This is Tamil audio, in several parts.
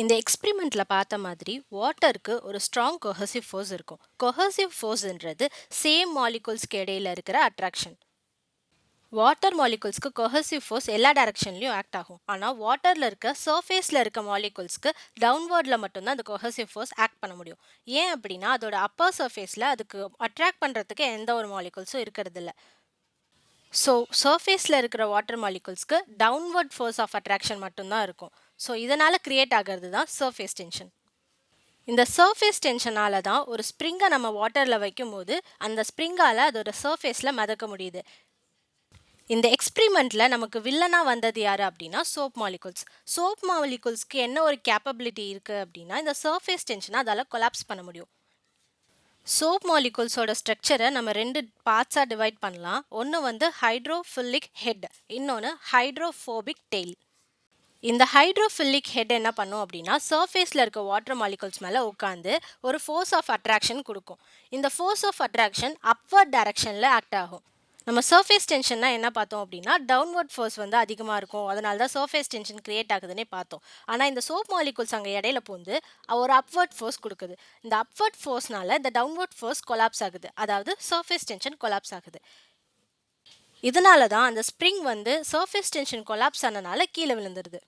இந்த எக்ஸ்பிரிமெண்ட்ல பார்த்த மாதிரி வாட்டருக்கு ஒரு ஸ்ட்ராங் கொஹசிவ் ஃபோர்ஸ் இருக்கும். கொஹசிவ் ஃபோர்ஸ்ன்றது சேம் மாலிகூல்ஸ்க்கு இடையில இருக்கிற அட்ராக்ஷன். வாட்டர் மாலிகூல்ஸ்க்கு கொஹசிவ் ஃபோர்ஸ் எல்லா டைரக்ஷன்லயும் ஆக்ட் ஆகும். ஆனா வாட்டர்ல இருக்க சர்ஃபேஸ்ல இருக்க மாலிகூல்ஸ்க்கு டவுன்வர்ட்ல மட்டும்தான் அந்த கொஹசிவ் ஃபோர்ஸ் ஆக்ட் பண்ண முடியும். ஏன் அப்படின்னா அதோட அப்பர் சர்ஃபேஸ்ல அதுக்கு அட்ராக்ட் பண்றதுக்கு எந்த ஒரு மாலிகூல்ஸும் இருக்கிறது இல்ல. ஸோ சர்ஃபேஸ்ல இருக்கிற வாட்டர் மாலிகூல்ஸ்க்கு டவுன்வர்ட் ஃபோர்ஸ் ஆஃப் அட்ராக்ஷன் மட்டும்தான் இருக்கும். ஸோ இதனால கிரியேட் ஆகிறது தான் சர்ஃபேஸ் டென்ஷன். இந்த சர்ஃபேஸ் டென்ஷனால தான் ஒரு ஸ்ப்ரிங்கை நம்ம வாட்டரில் வைக்கும்போது அந்த ஸ்ப்ரிங்கால் அதோட சர்ஃபேஸில் மிதக்க முடியுது. இந்த எக்ஸ்பிரிமெண்ட்டில் நமக்கு வில்லனாக வந்தது யார் அப்படின்னா சோப் மாலிகூல்ஸ். சோப் மாலிகூல்ஸ்க்கு என்ன ஒரு கேப்பபிலிட்டி இருக்குது அப்படின்னா இந்த சர்ஃபேஸ் டென்ஷனை அதால் கொலாப்ஸ் பண்ண முடியும். சோப் மாலிகூல்ஸோட ஸ்ட்ரக்சரை நம்ம ரெண்டு பார்ட்ஸாக டிவைட் பண்ணலாம். ஒன்று வந்து ஹைட்ரோஃபிலிக் ஹெட், இன்னொன்று ஹைட்ரோஃபோபிக் டெய்ல். இந்த ஹைட்ரோஃபிலிக் ஹெட் என்ன பண்ணும் அப்படின்னா சர்ஃபேஸில் இருக்க வாட்டர் மாலிகூல்ஸ் மேலே உட்காந்து ஒரு ஃபோர்ஸ் ஆஃப் அட்ராக்ஷன் கொடுக்கும். இந்த ஃபோர்ஸ் ஆஃப் அட்ராக்ஷன் அப்வர்ட் டைரக்ஷனில் ஆக்ட் ஆகும். நம்ம சர்ஃபேஸ் டென்ஷன்னா என்ன பார்த்தோம் அப்படின்னா டவுன்வர்ட் ஃபோர்ஸ் வந்து அதிகமாக இருக்கும், அதனால தான் சர்ஃபேஸ் டென்ஷன் கிரியேட் ஆகுதுன்னே பார்த்தோம். ஆனால் இந்த சோப் மாலிகூல்ஸ் அங்கே இடையில பூந்து ஒரு அப்வர்ட் ஃபோர்ஸ் கொடுக்குது. இந்த அப்வர்ட் ஃபோர்ஸ்னால இந்த டவுன்வர்ட் ஃபோர்ஸ் கொலாப்ஸ் ஆகுது, அதாவது சர்ஃபேஸ் டென்ஷன் கொலாப்ஸ் ஆகுது. இதனால தான் அந்த ஸ்ப்ரிங் வந்து சர்ஃபேஸ் டென்ஷன் கொலாப்ஸ் ஆனனால கீழே விழுந்துருது.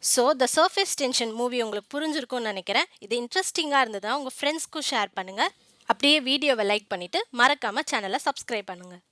So the surface tension movie உங்களுக்கு புரிஞ்சிருக்கும்னு நினைக்கிறேன். இது இன்ட்ரெஸ்டிங்காக இருந்ததுன்னா உங்கள் ஃப்ரெண்ட்ஸ்க்கும் ஷேர் பண்ணுங்கள். அப்படியே வீடியோவை லைக் பண்ணிவிட்டு மறக்காமல் சேனலை சப்ஸ்கிரைப் பண்ணுங்கள்.